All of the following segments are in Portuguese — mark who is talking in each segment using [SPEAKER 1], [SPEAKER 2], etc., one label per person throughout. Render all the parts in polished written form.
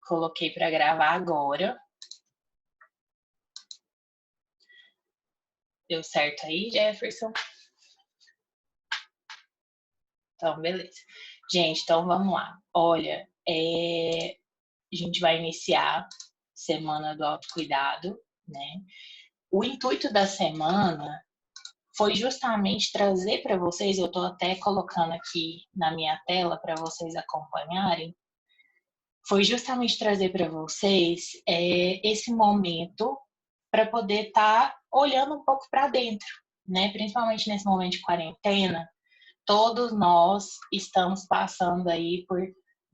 [SPEAKER 1] Coloquei para gravar agora. Deu certo aí, Jefferson? Então, beleza. Gente, então vamos lá. Olha, a gente vai iniciar Semana do Autocuidado, né? O intuito da semana foi justamente trazer para vocês, eu estou até colocando aqui na minha tela para vocês acompanharem, foi justamente trazer para vocês esse momento para poder estar olhando um pouco para dentro, né? Principalmente nesse momento de quarentena, todos nós estamos passando aí por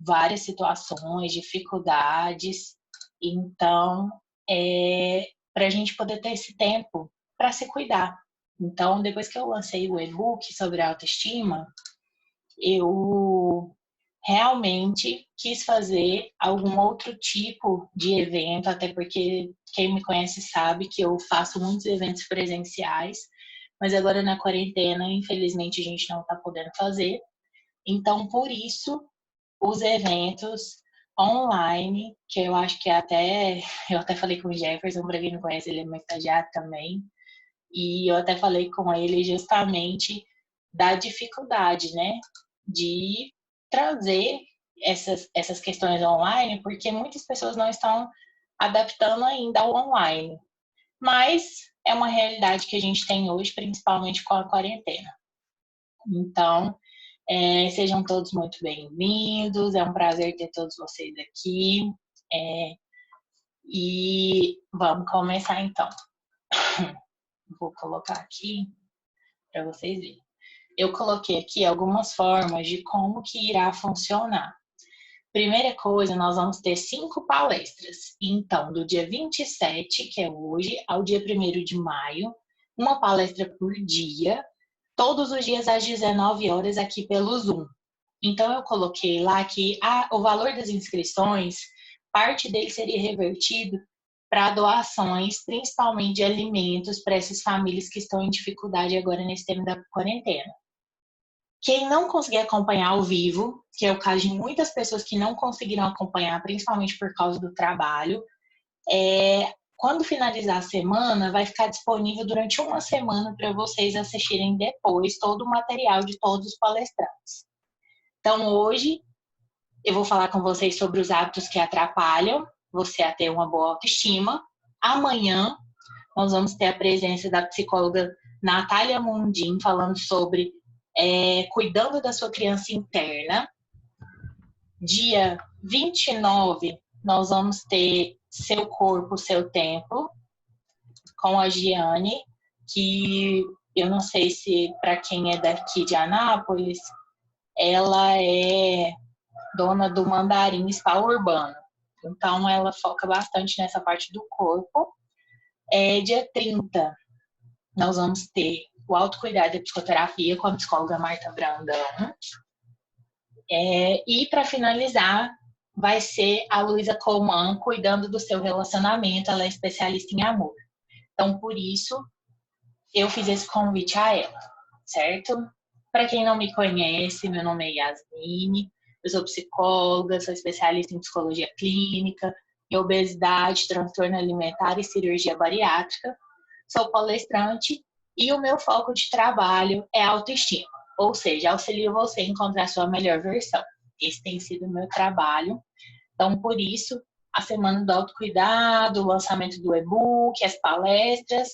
[SPEAKER 1] várias situações, dificuldades, então para a gente poder ter esse tempo para se cuidar. Então, depois que eu lancei o e-book sobre autoestima, eu realmente quis fazer algum outro tipo de evento, até porque quem me conhece sabe que eu faço muitos eventos presenciais, mas agora na quarentena, infelizmente, a gente não está podendo fazer. Então, por isso, os eventos online, que eu acho que eu até falei com o Jefferson, para quem não conhece, ele é meu estagiário também, e eu até falei com ele justamente da dificuldade, né, de trazer essas questões online, porque muitas pessoas não estão adaptando ainda ao online. Mas é uma realidade que a gente tem hoje, principalmente com a quarentena. Então, sejam todos muito bem-vindos, é um prazer ter todos vocês aqui. E vamos começar então. Vou colocar aqui para vocês verem. Eu coloquei aqui algumas formas de como que irá funcionar. Primeira coisa, nós vamos ter 5 palestras. Então, do dia 27, que é hoje, ao dia 1º de maio, uma palestra por dia, todos os dias às 19 horas aqui pelo Zoom. Então, eu coloquei lá que o valor das inscrições, parte dele seria revertido para doações, principalmente de alimentos para essas famílias que estão em dificuldade agora nesse tempo da quarentena. Quem não conseguir acompanhar ao vivo, que é o caso de muitas pessoas que não conseguiram acompanhar, principalmente por causa do trabalho, quando finalizar a semana, vai ficar disponível durante uma semana para vocês assistirem depois todo o material de todos os palestrantes. Então, hoje, eu vou falar com vocês sobre os hábitos que atrapalham você a ter uma boa autoestima. Amanhã, nós vamos ter a presença da psicóloga Natália Mundim, falando sobre cuidando da sua criança interna. Dia 29, nós vamos ter Seu Corpo, Seu Tempo, com a Giane, que eu não sei se para quem é daqui de Anápolis, ela é dona do Mandarim Spa Urbano. Então, ela foca bastante nessa parte do corpo. Dia 30, nós vamos ter o autocuidado e psicoterapia com a psicóloga Marta Brandão. E para finalizar, vai ser a Luísa Colman cuidando do seu relacionamento, ela é especialista em amor. Então, por isso, eu fiz esse convite a ela, certo? Para quem não me conhece, meu nome é Yasmine, eu sou psicóloga, sou especialista em psicologia clínica, em obesidade, transtorno alimentar e cirurgia bariátrica, sou palestrante e o meu foco de trabalho é autoestima, ou seja, auxilio você a encontrar a sua melhor versão. Esse tem sido o meu trabalho. Então, por isso, a Semana do Autocuidado, o lançamento do e-book, as palestras.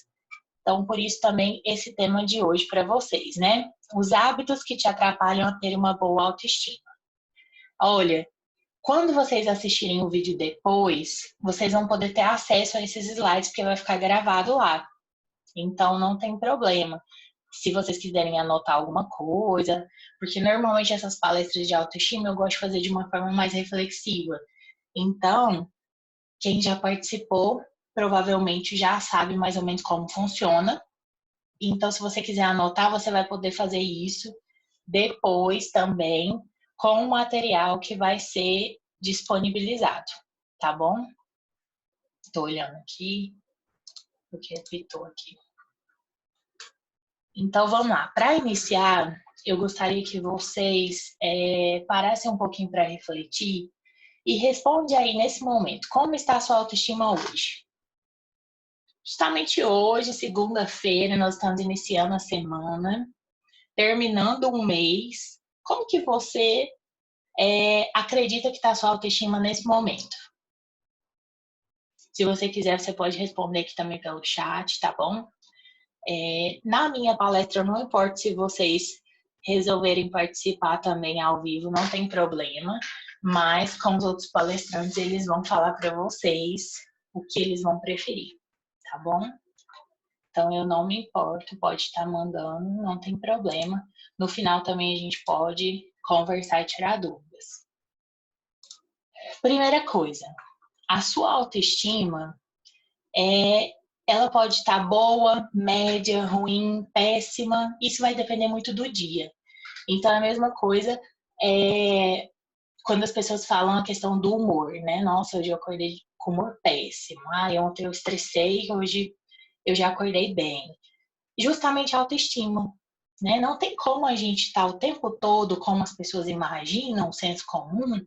[SPEAKER 1] Então, por isso também esse tema de hoje para vocês, né? Os hábitos que te atrapalham a ter uma boa autoestima. Olha, quando vocês assistirem o vídeo depois, vocês vão poder ter acesso a esses slides, porque vai ficar gravado lá. Então, não tem problema. Se vocês quiserem anotar alguma coisa, porque normalmente essas palestras de autoestima eu gosto de fazer de uma forma mais reflexiva. Então, quem já participou provavelmente já sabe mais ou menos como funciona. Então, se você quiser anotar, você vai poder fazer isso depois também com o material que vai ser disponibilizado, tá bom? Estou olhando aqui, porque apitou aqui. Então, vamos lá. Para iniciar, eu gostaria que vocês parassem um pouquinho para refletir E responde aí nesse momento, como está a sua autoestima hoje? Justamente hoje, segunda-feira, nós estamos iniciando a semana, terminando um mês. Como que você acredita que está a sua autoestima nesse momento? Se você quiser, você pode responder aqui também pelo chat, tá bom? Na minha palestra, não importa se vocês resolverem participar também ao vivo, não tem problema, mas com os outros palestrantes, eles vão falar para vocês o que eles vão preferir, tá bom? Então, eu não me importo, pode estar mandando, não tem problema. No final também a gente pode conversar e tirar dúvidas. Primeira coisa, a sua autoestima ela pode estar boa, média, ruim, péssima. Isso vai depender muito do dia. Então, a mesma coisa quando as pessoas falam a questão do humor, né? Nossa, hoje eu acordei com humor péssimo. Ontem eu estressei, hoje eu já acordei bem. Justamente a autoestima, né? Não tem como a gente estar o tempo todo, como as pessoas imaginam, o senso comum,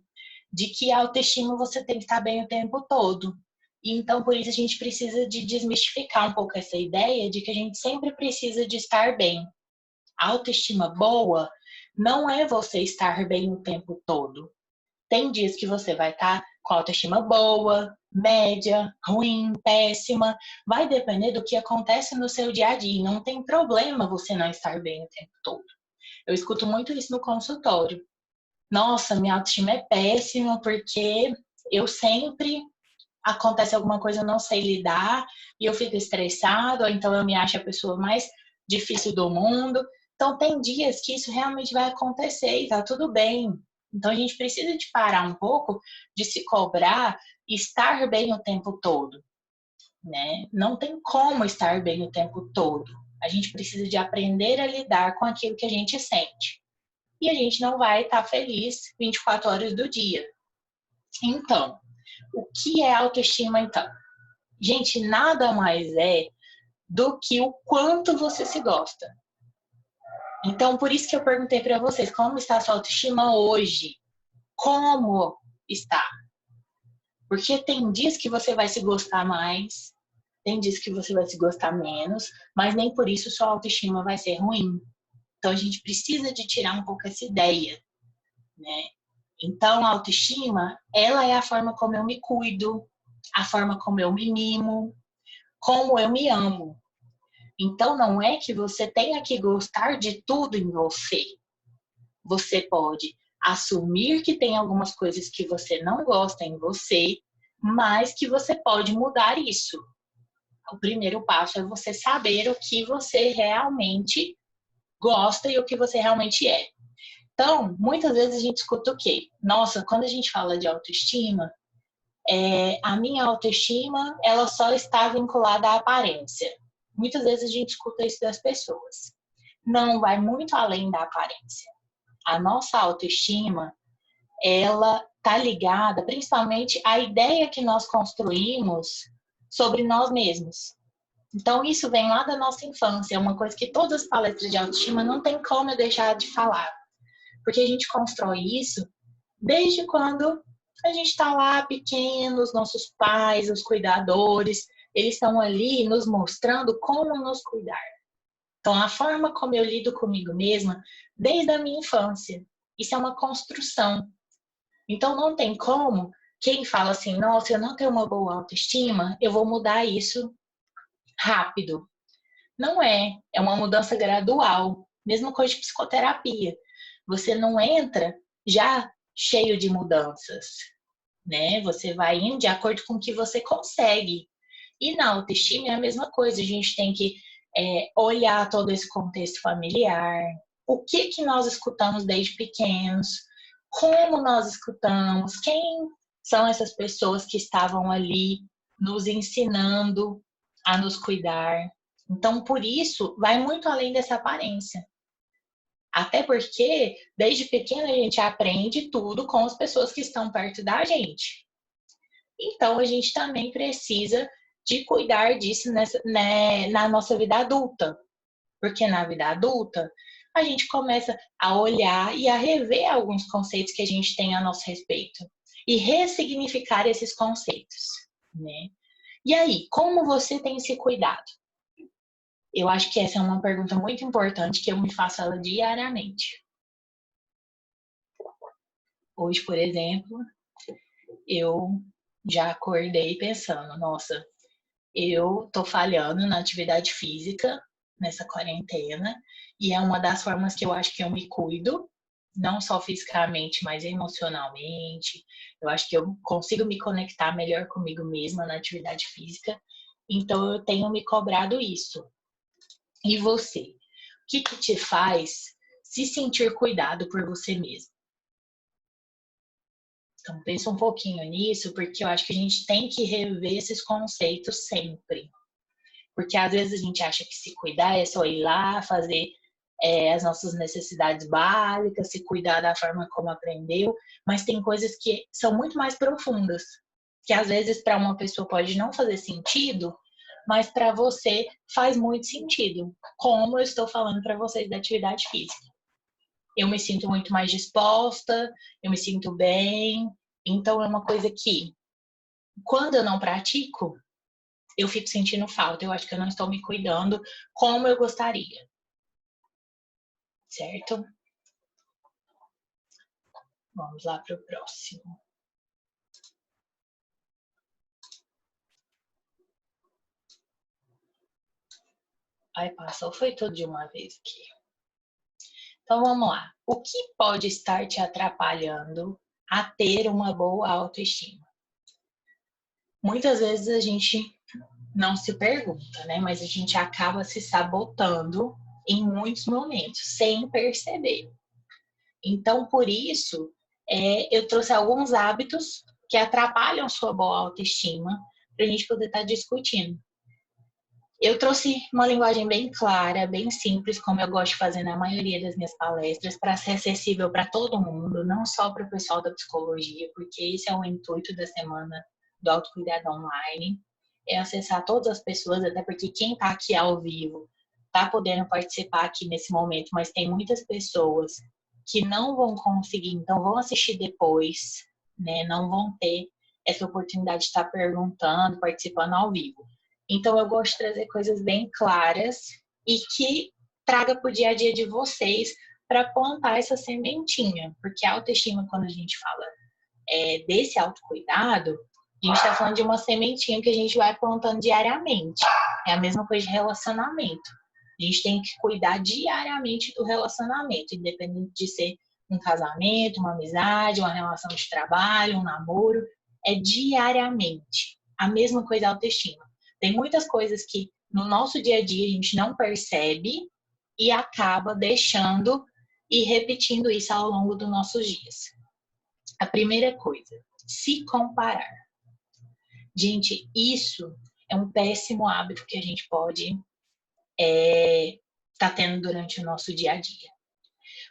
[SPEAKER 1] de que a autoestima você tem que estar bem o tempo todo. Então, por isso, a gente precisa de desmistificar um pouco essa ideia de que a gente sempre precisa de estar bem. A autoestima boa não é você estar bem o tempo todo. Tem dias que você vai estar com a autoestima boa, média, ruim, péssima. Vai depender do que acontece no seu dia a dia. Não tem problema você não estar bem o tempo todo. Eu escuto muito isso no consultório. Nossa, minha autoestima é péssima porque eu sempre acontece alguma coisa, eu não sei lidar e eu fico estressado, ou então eu me acho a pessoa mais difícil do mundo. Então, tem dias que isso realmente vai acontecer e tá tudo bem. Então, a gente precisa de parar um pouco, de se cobrar e estar bem o tempo todo, né? Não tem como estar bem o tempo todo. A gente precisa de aprender a lidar com aquilo que a gente sente. E a gente não vai estar feliz 24 horas do dia. Então, o que é autoestima, então? Gente, nada mais é do que o quanto você se gosta. Então, por isso que eu perguntei para vocês, como está a sua autoestima hoje? Como está? Porque tem dias que você vai se gostar mais, tem dias que você vai se gostar menos, mas nem por isso sua autoestima vai ser ruim. Então, a gente precisa de tirar um pouco essa ideia, né? Então, a autoestima, ela é a forma como eu me cuido, a forma como eu me mimo, como eu me amo. Então, não é que você tenha que gostar de tudo em você. Você pode assumir que tem algumas coisas que você não gosta em você, mas que você pode mudar isso. O primeiro passo é você saber o que você realmente gosta e o que você realmente é. Então, muitas vezes a gente escuta o quê? Nossa, quando a gente fala de autoestima, a minha autoestima, ela só está vinculada à aparência. Muitas vezes a gente escuta isso das pessoas. Não, vai muito além da aparência. A nossa autoestima, ela está ligada principalmente à ideia que nós construímos sobre nós mesmos. Então, isso vem lá da nossa infância, é uma coisa que todas as palestras de autoestima não tem como eu deixar de falar. Porque a gente constrói isso desde quando a gente está lá pequeno, os nossos pais, os cuidadores, eles estão ali nos mostrando como nos cuidar. Então, a forma como eu lido comigo mesma, desde a minha infância, isso é uma construção. Então, não tem como quem fala assim, nossa, eu não tenho uma boa autoestima, eu vou mudar isso rápido. Não é, é uma mudança gradual. Mesma coisa de psicoterapia. Você não entra já cheio de mudanças, né? Você vai indo de acordo com o que você consegue. E na autoestima é a mesma coisa. A gente tem que olhar todo esse contexto familiar, o que nós escutamos desde pequenos, como nós escutamos, quem são essas pessoas que estavam ali nos ensinando a nos cuidar. Então, por isso, vai muito além dessa aparência. Até porque, desde pequeno, a gente aprende tudo com as pessoas que estão perto da gente. Então, a gente também precisa de cuidar disso na nossa vida adulta. Porque na vida adulta, a gente começa a olhar e a rever alguns conceitos que a gente tem a nosso respeito. e ressignificar esses conceitos, né? E aí, como você tem se cuidado? Eu acho que essa é uma pergunta muito importante que eu me faço ela diariamente. Hoje, por exemplo, eu já acordei pensando, nossa, eu tô falhando na atividade física nessa quarentena e é uma das formas que eu acho que eu me cuido, não só fisicamente, mas emocionalmente. Eu acho que eu consigo me conectar melhor comigo mesma na atividade física, então eu tenho me cobrado isso. E você? O que te faz se sentir cuidado por você mesmo? Então, pensa um pouquinho nisso, porque eu acho que a gente tem que rever esses conceitos sempre. Porque às vezes a gente acha que se cuidar é só ir lá, fazer as nossas necessidades básicas, se cuidar da forma como aprendeu, mas tem coisas que são muito mais profundas, que às vezes para uma pessoa pode não fazer sentido, mas para você faz muito sentido, como eu estou falando para vocês da atividade física. Eu me sinto muito mais disposta, eu me sinto bem, então é uma coisa que, quando eu não pratico, eu fico sentindo falta, eu acho que eu não estou me cuidando como eu gostaria, certo? Vamos lá para o próximo. Ai, passou, foi tudo de uma vez aqui. Então vamos lá. O que pode estar te atrapalhando a ter uma boa autoestima? Muitas vezes a gente não se pergunta, né? Mas a gente acaba se sabotando em muitos momentos, sem perceber. Então, por isso, eu trouxe alguns hábitos que atrapalham sua boa autoestima para a gente poder estar discutindo. Eu trouxe uma linguagem bem clara, bem simples, como eu gosto de fazer na maioria das minhas palestras, para ser acessível para todo mundo, não só para o pessoal da psicologia, porque esse é o intuito da semana do autocuidado online, é acessar todas as pessoas, até porque quem está aqui ao vivo está podendo participar aqui nesse momento, mas tem muitas pessoas que não vão conseguir, então vão assistir depois, né? Não vão ter essa oportunidade de estar perguntando, participando ao vivo. Então, eu gosto de trazer coisas bem claras e que traga para o dia a dia de vocês para plantar essa sementinha. Porque a autoestima, quando a gente fala desse autocuidado, a gente está falando de uma sementinha que a gente vai plantando diariamente. É a mesma coisa de relacionamento. A gente tem que cuidar diariamente do relacionamento, independente de ser um casamento, uma amizade, uma relação de trabalho, um namoro. É diariamente. A mesma coisa da autoestima. Tem muitas coisas que no nosso dia a dia a gente não percebe e acaba deixando e repetindo isso ao longo dos nossos dias. A primeira coisa, se comparar. Gente, isso é um péssimo hábito que a gente pode estar tendo durante o nosso dia a dia.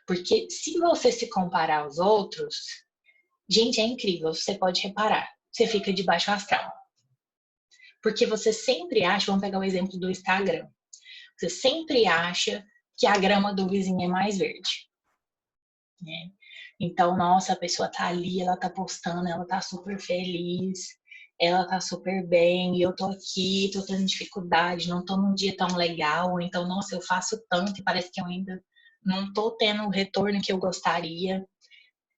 [SPEAKER 1] Porque se você se comparar aos outros, gente, é incrível, você pode reparar, você fica de baixo astral. Porque você sempre acha, vamos pegar o exemplo do Instagram, você sempre acha que a grama do vizinho é mais verde, né? Então, nossa, a pessoa tá ali, ela tá postando, ela tá super feliz, ela tá super bem, e eu tô aqui, tô tendo dificuldade, não tô num dia tão legal, então, nossa, eu faço tanto e parece que eu ainda não tô tendo o retorno que eu gostaria.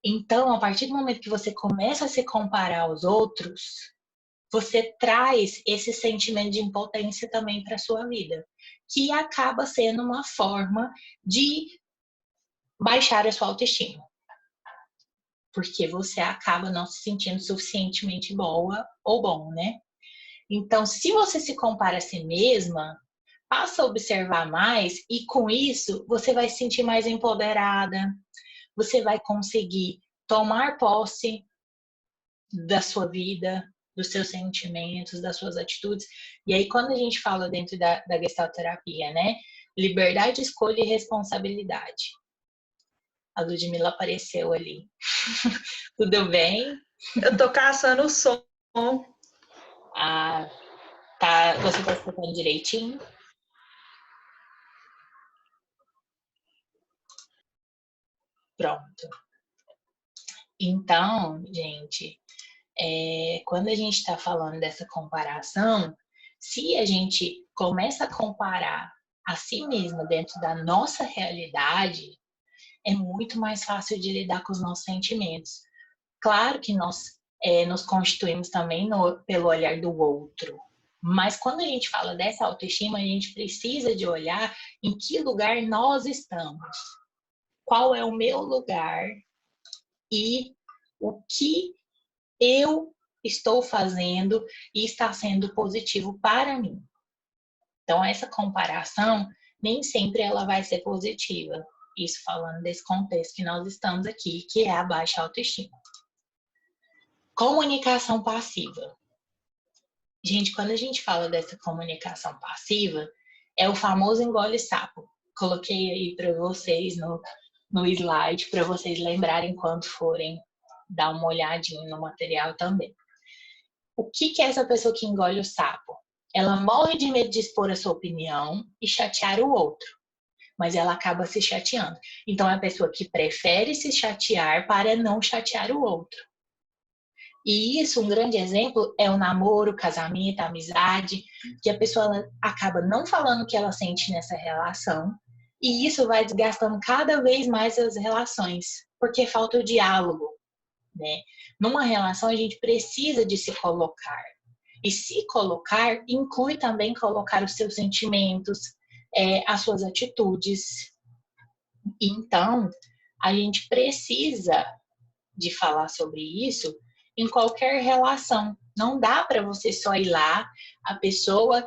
[SPEAKER 1] Então, a partir do momento que você começa a se comparar aos outros, você traz esse sentimento de impotência também para a sua vida, que acaba sendo uma forma de baixar a sua autoestima, porque você acaba não se sentindo suficientemente boa ou bom, né? Então, se você se compara a si mesma, passa a observar mais e com isso você vai se sentir mais empoderada, você vai conseguir tomar posse da sua vida, dos seus sentimentos, das suas atitudes. E aí, quando a gente fala dentro da gestalterapia, né? Liberdade, escolha e responsabilidade. A Ludmilla apareceu ali. Tudo bem?
[SPEAKER 2] Eu tô caçando o som.
[SPEAKER 1] Ah, tá. Você tá escutando direitinho? Pronto. Então, gente, quando a gente está falando dessa comparação, se a gente começa a comparar a si mesma dentro da nossa realidade, é muito mais fácil de lidar com os nossos sentimentos. Claro que nós nos constituímos também pelo olhar do outro, mas quando a gente fala dessa autoestima, a gente precisa de olhar em que lugar nós estamos. Qual é o meu lugar e o que eu estou fazendo e está sendo positivo para mim. Então, essa comparação, nem sempre ela vai ser positiva. Isso falando desse contexto que nós estamos aqui, que é a baixa autoestima. Comunicação passiva. Gente, quando a gente fala dessa comunicação passiva, é o famoso engole sapo. Coloquei aí para vocês no slide, para vocês lembrarem quando forem dar uma olhadinha no material também. O que é essa pessoa que engole o sapo? Ela morre de medo de expor a sua opinião e chatear o outro, mas ela acaba se chateando. Então, é a pessoa que prefere se chatear para não chatear o outro. E isso, um grande exemplo, é o namoro, o casamento, a amizade, que a pessoa acaba não falando o que ela sente nessa relação, e isso vai desgastando cada vez mais as relações, porque falta o diálogo, né? Numa relação, a gente precisa de se colocar. E se colocar, inclui também colocar os seus sentimentos, as suas atitudes. Então, a gente precisa de falar sobre isso em qualquer relação. Não dá para você só ir lá, a pessoa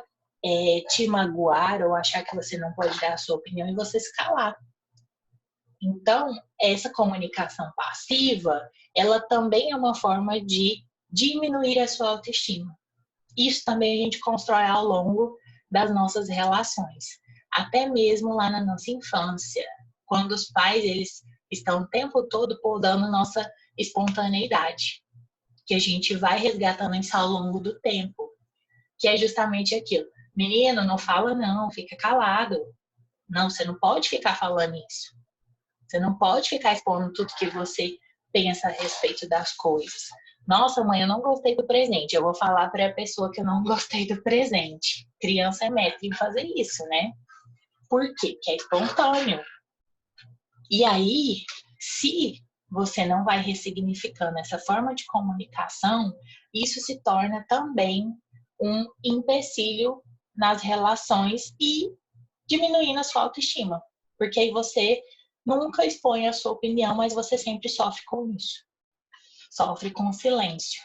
[SPEAKER 1] te magoar ou achar que você não pode dar a sua opinião e você se calar. Então, essa comunicação passiva, ela também é uma forma de diminuir a sua autoestima. Isso também a gente constrói ao longo das nossas relações. Até mesmo lá na nossa infância, quando os pais eles estão o tempo todo podando nossa espontaneidade, que a gente vai resgatando isso ao longo do tempo, que é justamente aquilo. Menino, não fala não, fica calado. Não, você não pode ficar falando isso. Você não pode ficar expondo tudo que você pensa a respeito das coisas. Nossa, mãe, eu não gostei do presente. Eu vou falar para a pessoa que eu não gostei do presente. Criança é mestre em fazer isso, né? Por quê? Porque é espontâneo. E aí, se você não vai ressignificando essa forma de comunicação, isso se torna também um empecilho nas relações e diminuindo a sua autoestima. Porque aí você nunca expõe a sua opinião, mas você sempre sofre com isso. Sofre com silêncio.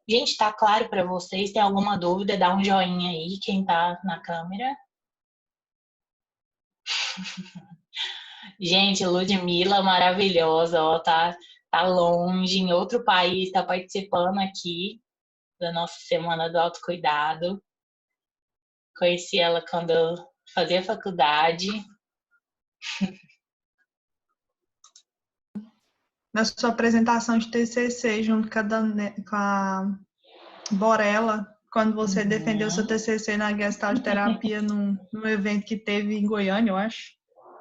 [SPEAKER 1] Gente, tá claro para vocês? Tem alguma dúvida? Dá um joinha aí, quem tá na câmera. Gente, Ludmilla, maravilhosa, ó, tá longe, em outro país, tá participando aqui da nossa Semana do Autocuidado. Conheci ela quando eu fazia faculdade.
[SPEAKER 2] Na sua apresentação de TCC, junto com a Borella, quando você defendeu seu TCC na Gestalt Terapia num evento que teve em Goiânia, eu acho.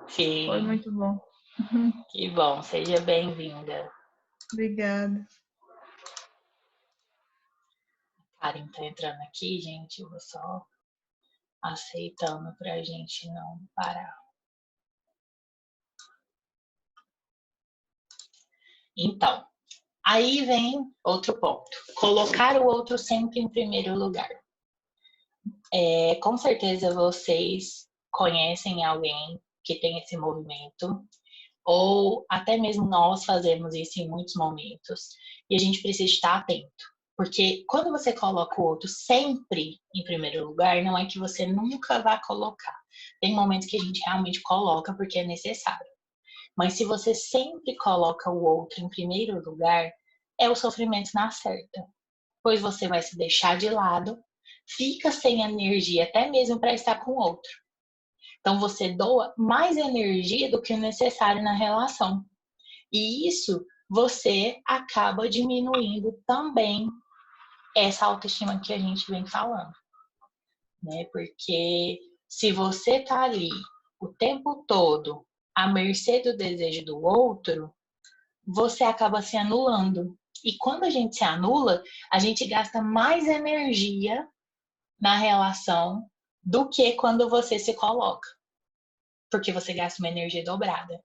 [SPEAKER 1] Sim.
[SPEAKER 2] Foi muito bom.
[SPEAKER 1] Que bom, seja bem-vinda.
[SPEAKER 2] Obrigada.
[SPEAKER 1] Karen tá entrando aqui, gente, eu vou só aceitando pra gente não parar. Então, aí vem outro ponto. Colocar o outro sempre em primeiro lugar. Com certeza vocês conhecem alguém que tem esse movimento, ou até mesmo nós fazemos isso em muitos momentos, e a gente precisa estar atento. Porque quando você coloca o outro sempre em primeiro lugar, não é que você nunca vai colocar. Tem momentos que a gente realmente coloca porque é necessário. Mas se você sempre coloca o outro em primeiro lugar, é o sofrimento na certa. Pois você vai se deixar de lado, fica sem energia até mesmo para estar com o outro. Então você doa mais energia do que o necessário na relação. E isso você acaba diminuindo também essa autoestima que a gente vem falando, né? Porque se você tá ali o tempo todo à mercê do desejo do outro, você acaba se anulando. E quando a gente se anula, a gente gasta mais energia na relação do que quando você se coloca. Porque você gasta uma energia dobrada.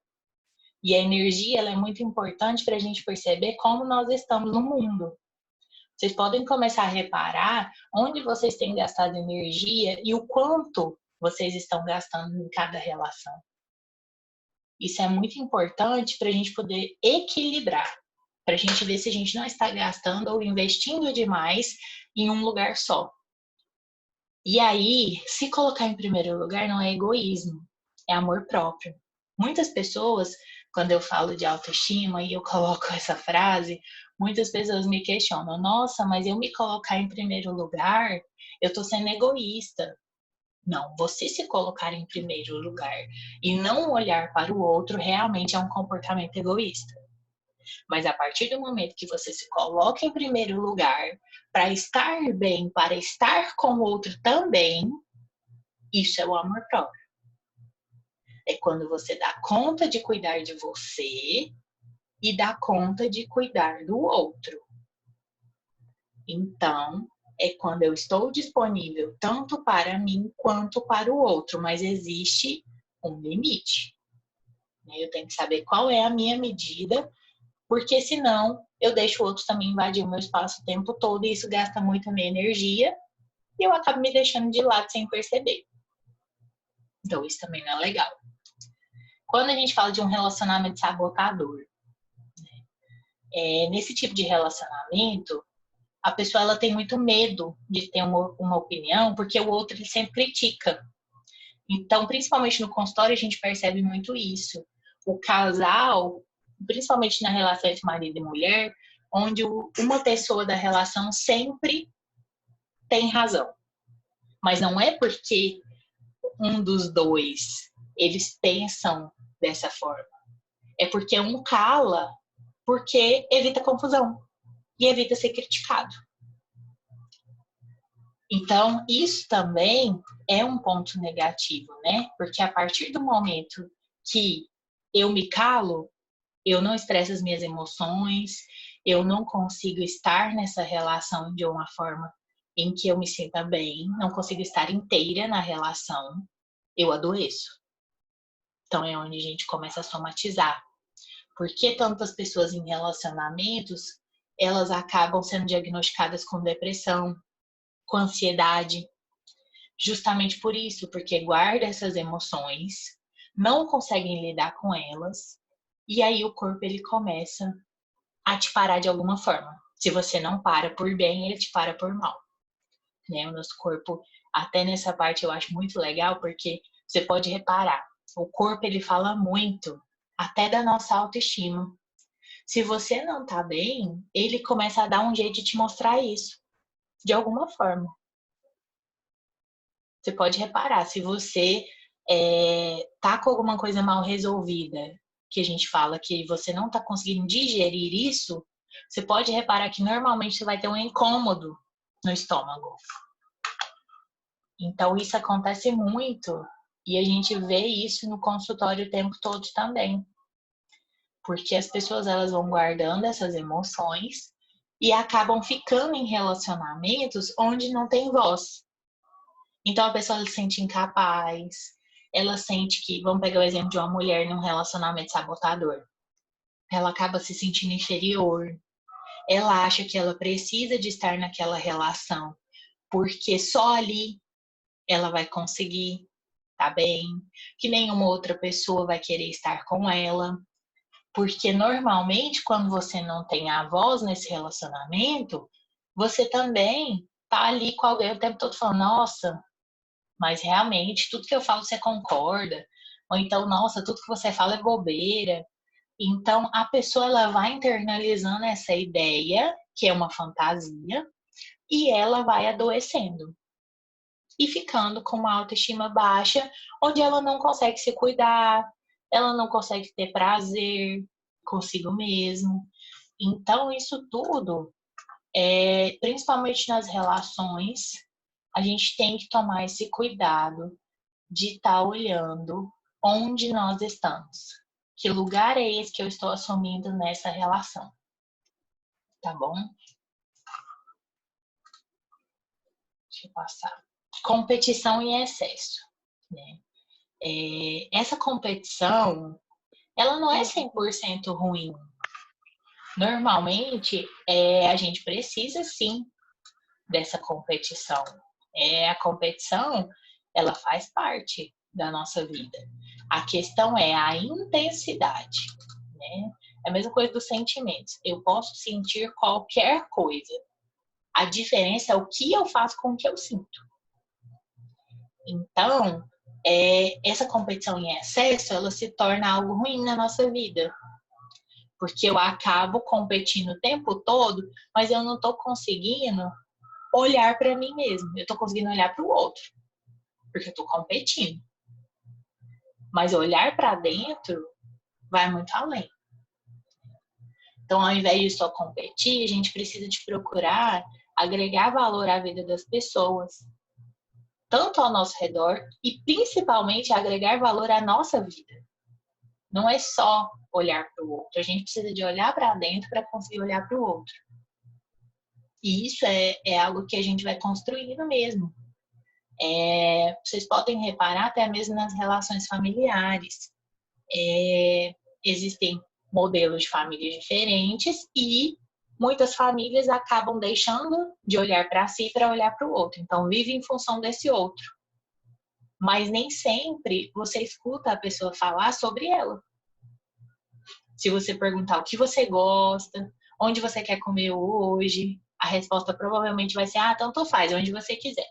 [SPEAKER 1] E a energia ela é muito importante para a gente perceber como nós estamos no mundo. Vocês podem começar a reparar onde vocês têm gastado energia e o quanto vocês estão gastando em cada relação. Isso é muito importante para a gente poder equilibrar, para a gente ver se a gente não está gastando ou investindo demais em um lugar só. E aí, se colocar em primeiro lugar não é egoísmo, é amor próprio. Muitas pessoas, quando eu falo de autoestima e eu coloco essa frase, muitas pessoas me questionam: nossa, mas eu me colocar em primeiro lugar, eu tô sendo egoísta. Não, você se colocar em primeiro lugar e não olhar para o outro realmente é um comportamento egoísta. Mas a partir do momento que você se coloca em primeiro lugar, para estar bem, para estar com o outro também, isso é o amor próprio. É quando você dá conta de cuidar de você e dá conta de cuidar do outro. Então, é quando eu estou disponível tanto para mim quanto para o outro, mas existe um limite. Eu tenho que saber qual é a minha medida, porque senão eu deixo o outro também invadir o meu espaço o tempo todo e isso gasta muito a minha energia e eu acabo me deixando de lado sem perceber. Então, isso também não é legal. Quando a gente fala de um relacionamento sabotador, nesse tipo de relacionamento, a pessoa ela tem muito medo de ter uma opinião, porque o outro ele sempre critica. Então, principalmente no consultório, a gente percebe muito isso. O casal, principalmente na relação entre marido e mulher, onde uma pessoa da relação sempre tem razão. Mas não é porque um dos dois, eles pensam dessa forma. É porque um cala, porque evita confusão e evita ser criticado. Então, isso também é um ponto negativo, né? Porque a partir do momento que eu me calo, eu não expresso as minhas emoções, eu não consigo estar nessa relação de uma forma em que eu me sinta bem, não consigo estar inteira na relação, eu adoeço. Então, é onde a gente começa a somatizar. Por que tantas pessoas em relacionamentos, elas acabam sendo diagnosticadas com depressão, com ansiedade? Justamente por isso, porque guarda essas emoções, não conseguem lidar com elas, e aí o corpo ele começa a te parar de alguma forma. Se você não para por bem, ele te para por mal. Né? O nosso corpo, até nessa parte eu acho muito legal, porque você pode reparar, o corpo ele fala muito, até da nossa autoestima. Se você não tá bem, ele começa a dar um jeito de te mostrar isso, de alguma forma. Você pode reparar, se você tá com alguma coisa mal resolvida, que a gente fala que você não tá conseguindo digerir isso, você pode reparar que normalmente você vai ter um incômodo no estômago. Então, isso acontece muito e a gente vê isso no consultório o tempo todo também. Porque as pessoas elas vão guardando essas emoções e acabam ficando em relacionamentos onde não tem voz. Então a pessoa se sente incapaz, ela sente que, vamos pegar o exemplo de uma mulher num relacionamento sabotador. Ela acaba se sentindo inferior, ela acha que ela precisa de estar naquela relação, porque só ali ela vai conseguir estar bem, que nenhuma outra pessoa vai querer estar com ela. Porque normalmente, quando você não tem a voz nesse relacionamento, você também tá ali com alguém o tempo todo falando, nossa, mas realmente tudo que eu falo você concorda. Ou então, nossa, tudo que você fala é bobeira. Então, a pessoa ela vai internalizando essa ideia, que é uma fantasia, e ela vai adoecendo. E ficando com uma autoestima baixa, onde ela não consegue se cuidar, ela não consegue ter prazer consigo mesmo. Então, isso tudo, principalmente nas relações, a gente tem que tomar esse cuidado de estar olhando onde nós estamos. Que lugar é esse que eu estou assumindo nessa relação? tá bom? Deixa eu passar. Competição em excesso, né? Essa competição, ela não é 100% ruim. Normalmente, a gente precisa, sim, dessa competição. A competição, ela faz parte da nossa vida. A questão é a intensidade, né? É a mesma coisa dos sentimentos. Eu posso sentir qualquer coisa. A diferença é o que eu faço com o que eu sinto. Então, essa competição em excesso, ela se torna algo ruim na nossa vida. Porque eu acabo competindo o tempo todo, mas eu não estou conseguindo olhar para mim mesmo. Eu estou conseguindo olhar para o outro, porque eu estou competindo. Mas olhar para dentro vai muito além. Então, ao invés de só competir, a gente precisa de procurar agregar valor à vida das pessoas, tanto ao nosso redor e principalmente agregar valor à nossa vida. Não é só olhar para o outro, a gente precisa de olhar para dentro para conseguir olhar para o outro. E isso é algo que a gente vai construindo mesmo. Vocês podem reparar até mesmo nas relações familiares. Existem modelos de famílias diferentes e muitas famílias acabam deixando de olhar para si para olhar para o outro. Então, vive em função desse outro. Mas nem sempre você escuta a pessoa falar sobre ela. Se você perguntar o que você gosta, onde você quer comer hoje, a resposta provavelmente vai ser, tanto faz, onde você quiser.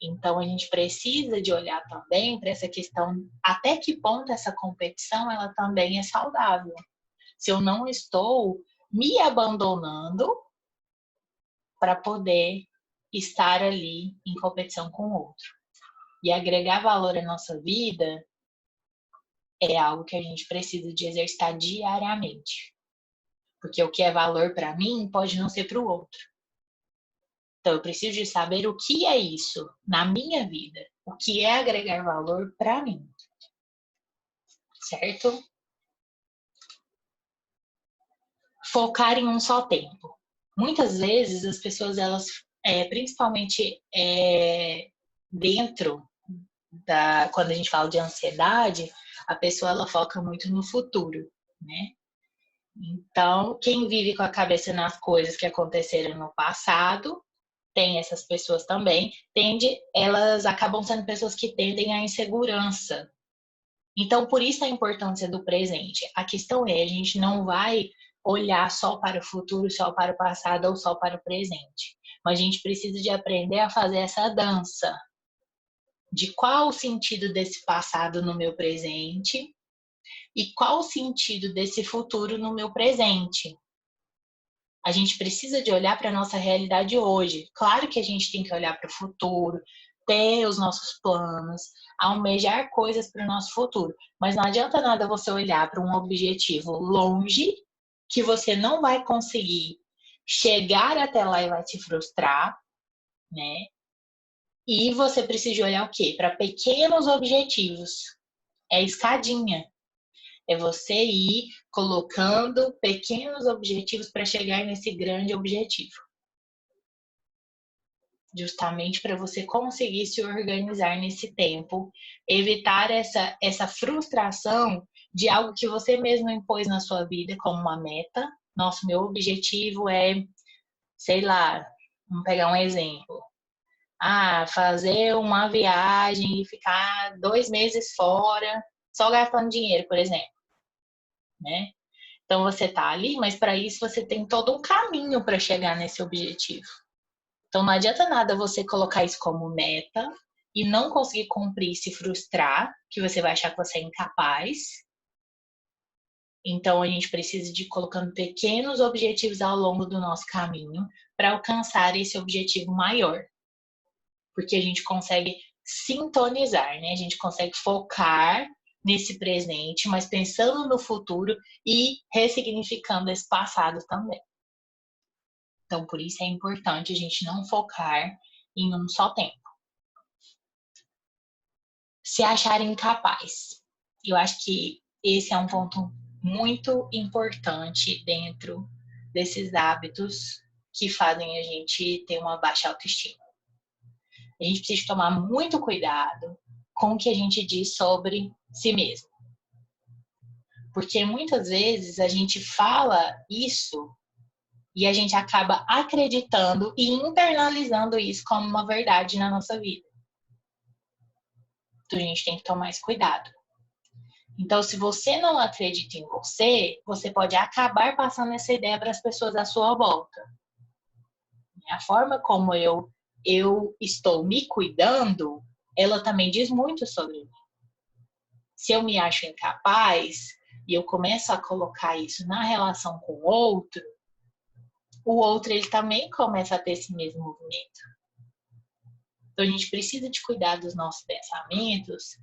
[SPEAKER 1] Então, a gente precisa de olhar também para essa questão, até que ponto essa competição ela também é saudável. Se eu não estou me abandonando para poder estar ali em competição com o outro. E agregar valor à nossa vida é algo que a gente precisa de exercitar diariamente. Porque o que é valor para mim pode não ser para o outro. Então, eu preciso de saber o que é isso na minha vida. O que é agregar valor para mim. Certo? Focar em um só tempo. Muitas vezes as pessoas, elas, principalmente dentro quando a gente fala de ansiedade, a pessoa ela foca muito no futuro, né? Então, quem vive com a cabeça nas coisas que aconteceram no passado, tem essas pessoas também, elas acabam sendo pessoas que tendem à insegurança. Então, por isso a importância do presente. A questão a gente não vai olhar só para o futuro, só para o passado ou só para o presente. Mas a gente precisa de aprender a fazer essa dança. De qual o sentido desse passado no meu presente e qual o sentido desse futuro no meu presente. A gente precisa de olhar para a nossa realidade hoje. Claro que a gente tem que olhar para o futuro, ter os nossos planos, almejar coisas para o nosso futuro. Mas não adianta nada você olhar para um objetivo longe, que você não vai conseguir chegar até lá e vai te frustrar, né? E você precisa olhar o quê? Para pequenos objetivos. É escadinha. É você ir colocando pequenos objetivos para chegar nesse grande objetivo. Justamente para você conseguir se organizar nesse tempo, evitar essa frustração de algo que você mesmo impôs na sua vida como uma meta. Nossa, meu objetivo é, sei lá, vamos pegar um exemplo. Fazer uma viagem e ficar 2 meses fora, só gastando dinheiro, por exemplo. Né? Então você está ali, mas para isso você tem todo um caminho para chegar nesse objetivo. Então não adianta nada você colocar isso como meta e não conseguir cumprir e se frustrar, que você vai achar que você é incapaz. Então a gente precisa de ir colocando pequenos objetivos ao longo do nosso caminho para alcançar esse objetivo maior. Porque a gente consegue sintonizar, né? A gente consegue focar nesse presente, mas pensando no futuro e ressignificando esse passado também. Então, por isso é importante a gente não focar em um só tempo. Se achar incapaz. Eu acho que esse é um ponto muito importante dentro desses hábitos que fazem a gente ter uma baixa autoestima. A gente precisa tomar muito cuidado com o que a gente diz sobre si mesmo. Porque muitas vezes a gente fala isso e a gente acaba acreditando e internalizando isso como uma verdade na nossa vida. Então a gente tem que tomar esse cuidado. Então, se você não acredita em você, você pode acabar passando essa ideia para as pessoas à sua volta. A forma como eu estou me cuidando, ela também diz muito sobre mim. Se eu me acho incapaz e eu começo a colocar isso na relação com o outro ele também começa a ter esse mesmo movimento. Então, a gente precisa de cuidar dos nossos pensamentos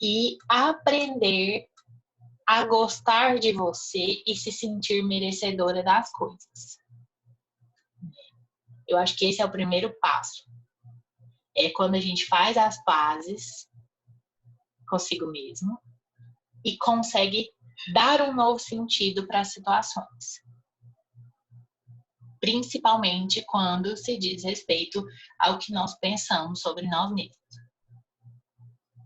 [SPEAKER 1] e aprender a gostar de você e se sentir merecedora das coisas. Eu acho que esse é o primeiro passo. É quando a gente faz as pazes consigo mesmo e consegue dar um novo sentido para as situações. Principalmente quando se diz respeito ao que nós pensamos sobre nós mesmos.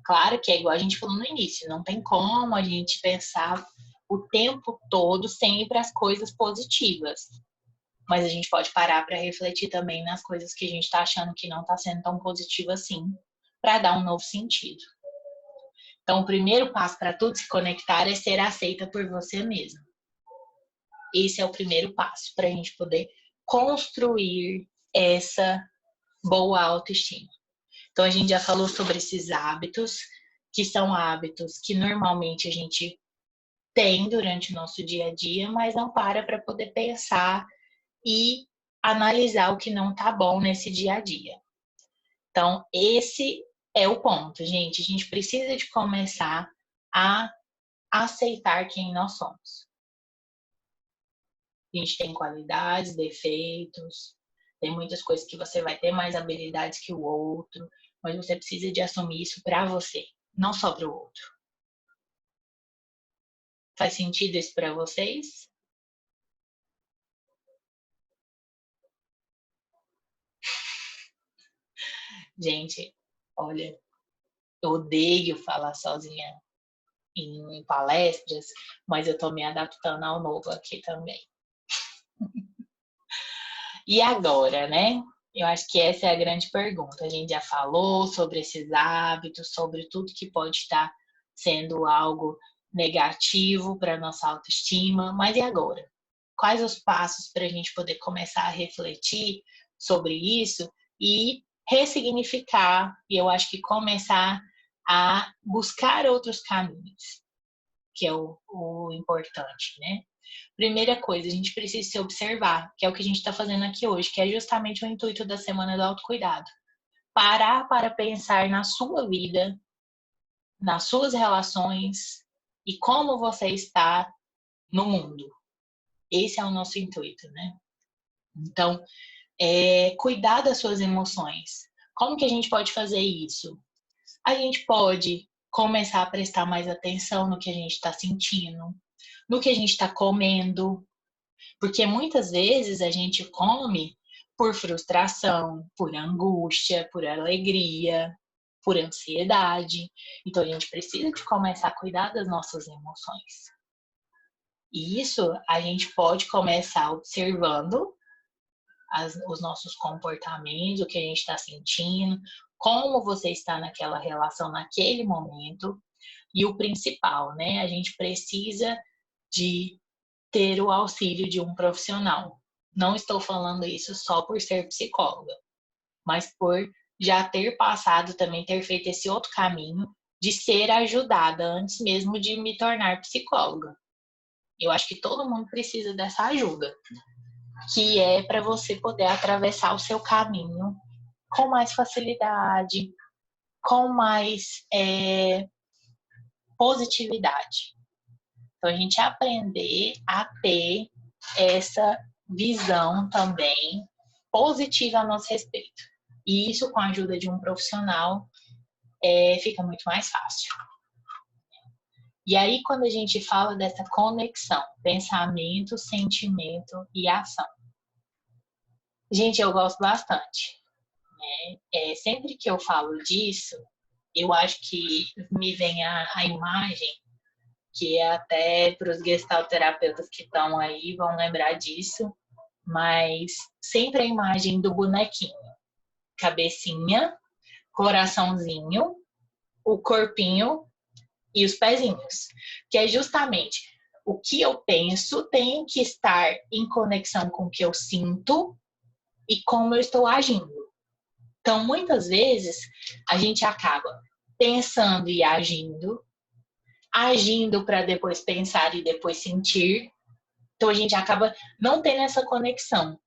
[SPEAKER 1] Claro que é igual a gente falou no início, não tem como a gente pensar o tempo todo sempre as coisas positivas. Mas a gente pode parar para refletir também nas coisas que a gente está achando que não está sendo tão positivo assim, para dar um novo sentido. Então, o primeiro passo para tudo se conectar é ser aceita por você mesmo. Esse é o primeiro passo para a gente poder construir essa boa autoestima. Então, a gente já falou sobre esses hábitos, que são hábitos que normalmente a gente tem durante o nosso dia a dia, mas não para poder pensar e analisar o que não tá bom nesse dia a dia. Então, esse é o ponto, gente. A gente precisa de começar a aceitar quem nós somos. A gente tem qualidades, defeitos, tem muitas coisas que você vai ter mais habilidades que o outro, mas você precisa de assumir isso para você, não só para o outro. Faz sentido isso para vocês? Gente, olha, eu odeio falar sozinha em palestras, mas eu estou me adaptando ao novo aqui também. E agora, né? Eu acho que essa é a grande pergunta. A gente já falou sobre esses hábitos, sobre tudo que pode estar sendo algo negativo para a nossa autoestima, mas e agora? Quais os passos para a gente poder começar a refletir sobre isso e ressignificar, e eu acho que começar a buscar outros caminhos, que é o importante, né? Primeira coisa, a gente precisa se observar, que é o que a gente está fazendo aqui hoje, que é justamente o intuito da Semana do Autocuidado. Parar para pensar na sua vida, nas suas relações e como você está no mundo. Esse é o nosso intuito, né? Então, cuidar das suas emoções. Como que a gente pode fazer isso? A gente pode começar a prestar mais atenção no que a gente está sentindo, no que a gente está comendo, porque muitas vezes a gente come por frustração, por angústia, por alegria, por ansiedade. Então a gente precisa de começar a cuidar das nossas emoções. E isso a gente pode começar observando os nossos comportamentos, o que a gente está sentindo, como você está naquela relação naquele momento. E o principal, né? A gente precisa de ter o auxílio de um profissional. Não estou falando isso só por ser psicóloga, mas por já ter passado também, ter feito esse outro caminho de ser ajudada antes mesmo de me tornar psicóloga. Eu acho que todo mundo precisa dessa ajuda, que é para você poder atravessar o seu caminho com mais facilidade, com mais positividade. Então, a gente aprender a ter essa visão também positiva a nosso respeito. E isso, com a ajuda de um profissional, fica muito mais fácil. E aí, quando a gente fala dessa conexão, pensamento, sentimento e ação. Gente, eu gosto bastante. Sempre que eu falo disso, eu acho que me vem a imagem, que é até para os gestalterapeutas que estão aí vão lembrar disso, mas sempre a imagem do bonequinho. Cabecinha, coraçãozinho, o corpinho e os pezinhos. Que é justamente o que eu penso tem que estar em conexão com o que eu sinto e como eu estou agindo. Então, muitas vezes, a gente acaba pensando e agindo para depois pensar e depois sentir. Então, a gente acaba não tendo essa conexão.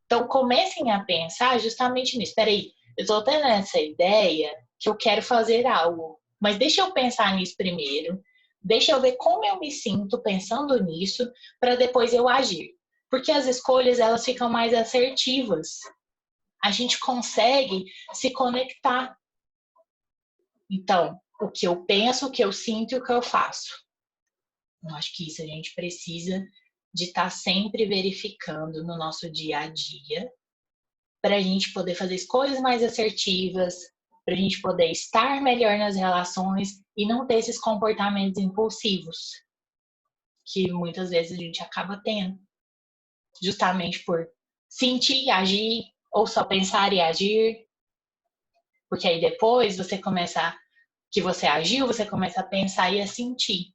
[SPEAKER 1] Então, comecem a pensar justamente nisso. Peraí, eu estou tendo essa ideia que eu quero fazer algo, mas deixa eu pensar nisso primeiro. Deixa eu ver como eu me sinto pensando nisso para depois eu agir. Porque as escolhas, elas ficam mais assertivas. A gente consegue se conectar. Então, o que eu penso, o que eu sinto e o que eu faço. Eu acho que isso a gente precisa de estar sempre verificando no nosso dia a dia para a gente poder fazer escolhas mais assertivas, para a gente poder estar melhor nas relações e não ter esses comportamentos impulsivos que muitas vezes a gente acaba tendo, justamente por sentir e agir ou só pensar e agir, porque aí depois você começa que você agiu, você começa a pensar e a sentir.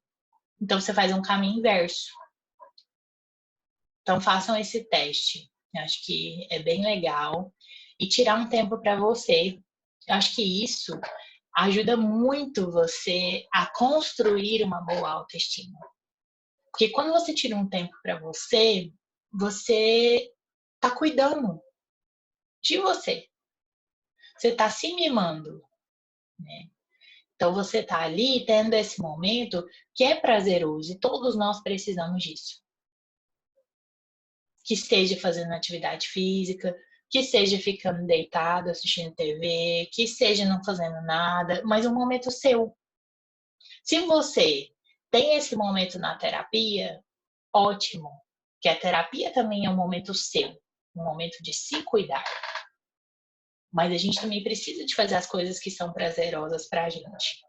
[SPEAKER 1] Então você faz um caminho inverso. Então façam esse teste. Eu acho que é bem legal e tirar um tempo para você. Eu acho que isso ajuda muito você a construir uma boa autoestima. Porque quando você tira um tempo para você, você está cuidando de você. Você está se mimando, né? Então você está ali tendo esse momento que é prazeroso e todos nós precisamos disso. Que esteja fazendo atividade física, que esteja ficando deitado assistindo TV, que esteja não fazendo nada, mas um momento seu. Se você tem esse momento na terapia, ótimo, que a terapia também é um momento seu, um momento de se cuidar. Mas a gente também precisa de fazer as coisas que são prazerosas para a gente.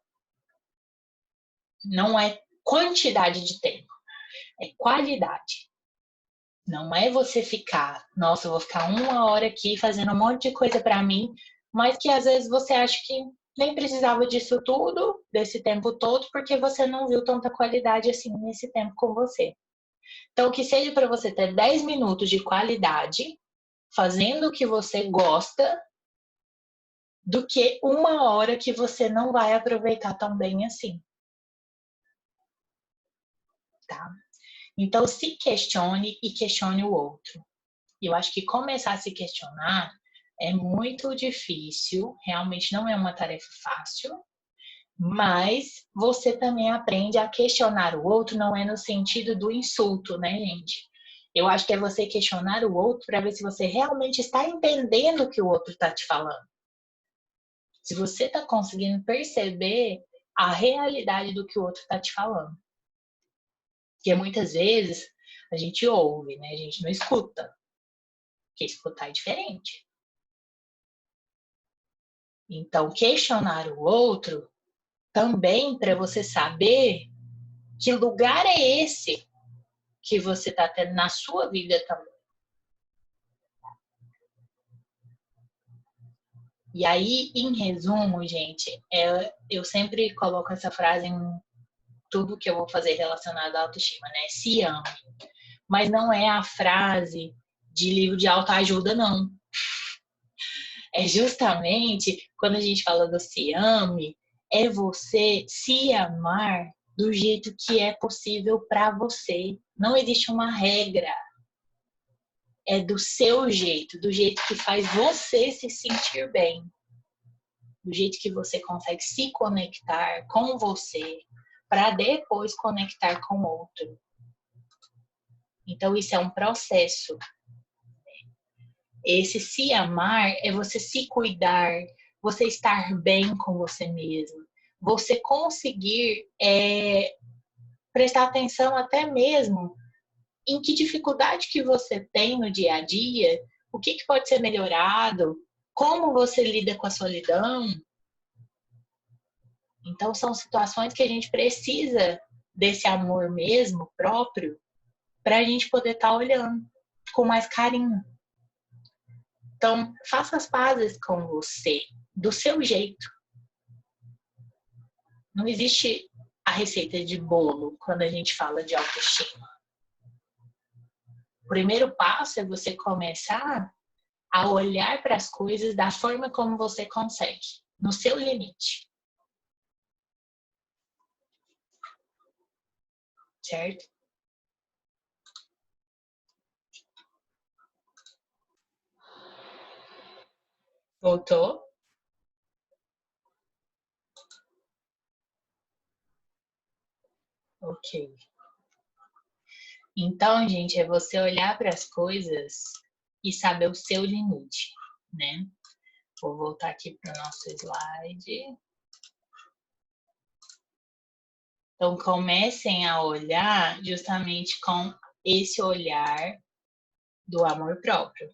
[SPEAKER 1] Não é quantidade de tempo, é qualidade. Não é você ficar, nossa, eu vou ficar 1 hora aqui fazendo um monte de coisa para mim, mas que às vezes você acha que nem precisava disso tudo, desse tempo todo, porque você não viu tanta qualidade assim nesse tempo com você. Então, que seja para você ter 10 minutos de qualidade, fazendo o que você gosta, do que 1 hora que você não vai aproveitar tão bem assim. Tá? Então, se questione e questione o outro. Eu acho que começar a se questionar é muito difícil, realmente não é uma tarefa fácil, mas você também aprende a questionar o outro, não é no sentido do insulto, né, gente? Eu acho que é você questionar o outro para ver se você realmente está entendendo o que o outro está te falando. Se você está conseguindo perceber a realidade do que o outro está te falando. Porque muitas vezes a gente ouve, né? A gente não escuta. Porque escutar é diferente. Então, questionar o outro também para você saber que lugar é esse que você está tendo na sua vida também. E aí, em resumo, gente, eu sempre coloco essa frase em tudo que eu vou fazer relacionado à autoestima, né? Se ame. Mas não é a frase de livro de autoajuda, não. É justamente quando a gente fala do se ame, é você se amar do jeito que é possível para você. Não existe uma regra. É do seu jeito, do jeito que faz você se sentir bem. Do jeito que você consegue se conectar com você para depois conectar com o outro. Então, isso é um processo. Esse se amar é você se cuidar, você estar bem com você mesmo, você conseguir prestar atenção até mesmo em que dificuldade que você tem no dia a dia, o que pode ser melhorado, como você lida com a solidão. Então, são situações que a gente precisa desse amor mesmo, próprio, para a gente poder estar olhando com mais carinho. Então, faça as pazes com você, do seu jeito. Não existe a receita de bolo quando a gente fala de autoestima. O primeiro passo é você começar a olhar para as coisas da forma como você consegue, no seu limite. Certo? Voltou? Ok. Então, gente, é você olhar para as coisas e saber o seu limite, né? Vou voltar aqui para o nosso slide. Então, comecem a olhar justamente com esse olhar do amor próprio,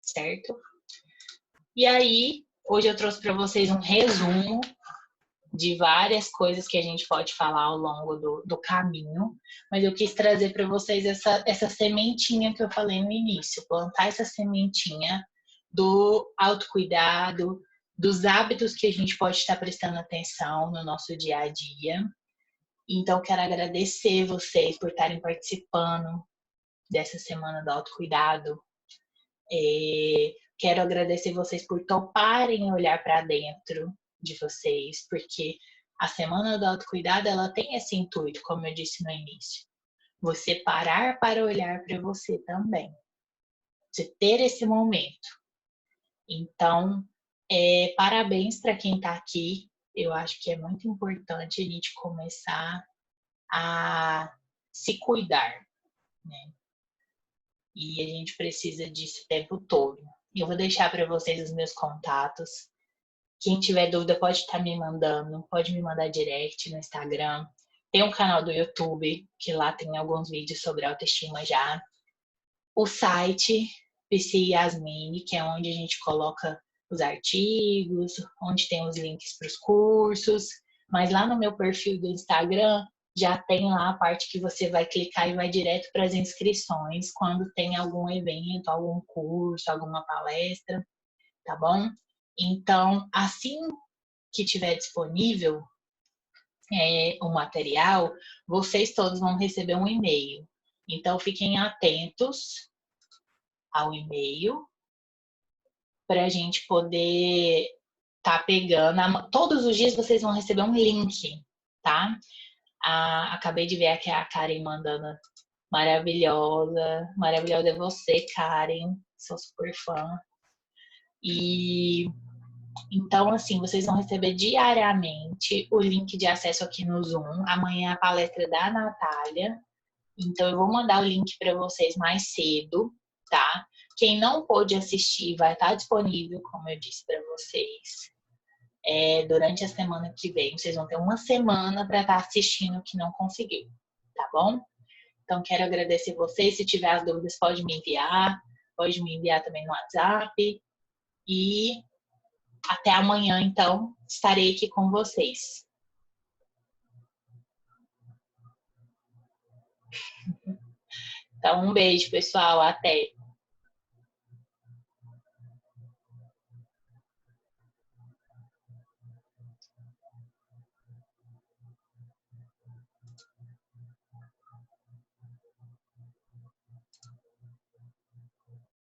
[SPEAKER 1] certo? E aí, hoje eu trouxe para vocês um resumo de várias coisas que a gente pode falar ao longo do caminho, mas eu quis trazer para vocês essa sementinha que eu falei no início, plantar essa sementinha do autocuidado, dos hábitos que a gente pode estar prestando atenção no nosso dia a dia. Então, quero agradecer vocês por estarem participando dessa semana do autocuidado. Quero agradecer vocês por toparem olhar para dentro de vocês, porque a semana do autocuidado, ela tem esse intuito, como eu disse no início. Você parar para olhar para você também. Você ter esse momento. Então, parabéns para quem está aqui. Eu acho que é muito importante a gente começar a se cuidar, né? E a gente precisa disso o tempo todo. Eu vou deixar para vocês os meus contatos. Quem tiver dúvida pode estar me mandando, pode me mandar direct no Instagram. Tem um canal do YouTube, que lá tem alguns vídeos sobre autoestima já. O site PC Yasmine, que é onde a gente coloca os artigos, onde tem os links para os cursos. Mas lá no meu perfil do Instagram já tem lá a parte que você vai clicar e vai direto para as inscrições quando tem algum evento, algum curso, alguma palestra, tá bom? Então, assim que tiver disponível o material, vocês todos vão receber um e-mail. Então, fiquem atentos ao e-mail para a gente poder tá pegando. Todos os dias vocês vão receber um link, tá? Acabei de ver aqui a Karen mandando maravilhosa. Maravilhosa é você, Karen. Sou super fã. E então, assim, vocês vão receber diariamente o link de acesso aqui no Zoom. Amanhã é a palestra da Natália. Então, eu vou mandar o link para vocês mais cedo, tá? Quem não pôde assistir vai estar disponível, como eu disse para vocês, durante a semana que vem. Vocês vão ter uma semana para estar assistindo o que não conseguiu, tá bom? Então, quero agradecer vocês. Se tiver as dúvidas, pode me enviar também no WhatsApp. E até amanhã, então, estarei aqui com vocês. Então, um beijo, pessoal. Até!